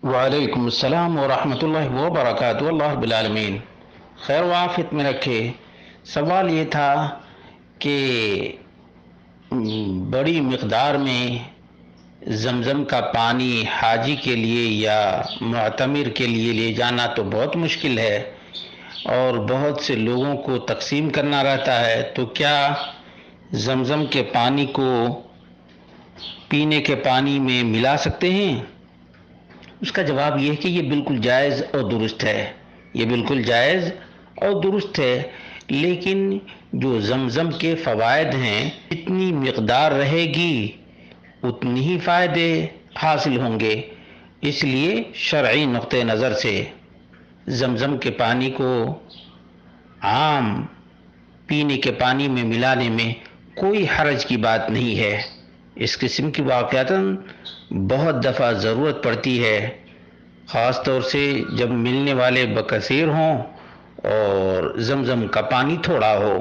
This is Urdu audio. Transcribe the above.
وعلیکم السلام ورحمۃ اللہ وبرکاتہ، اللہ رب العالمین خیر و عافیت میں رکھے۔ سوال یہ تھا کہ بڑی مقدار میں زمزم کا پانی حاجی کے لیے یا معتمر کے لیے لے جانا تو بہت مشکل ہے، اور بہت سے لوگوں کو تقسیم کرنا رہتا ہے، تو کیا زمزم کے پانی کو پینے کے پانی میں ملا سکتے ہیں؟ اس کا جواب یہ ہے کہ یہ بالکل جائز اور درست ہے، یہ بالکل جائز اور درست ہے، لیکن جو زمزم کے فوائد ہیں جتنی مقدار رہے گی اتنی ہی فائدے حاصل ہوں گے۔ اس لیے شرعی نقطہ نظر سے زمزم کے پانی کو عام پینے کے پانی میں ملانے میں کوئی حرج کی بات نہیں ہے۔ اس قسم کی واقعاتاً بہت دفعہ ضرورت پڑتی ہے، خاص طور سے جب ملنے والے بکثیر ہوں اور زمزم کا پانی تھوڑا ہو۔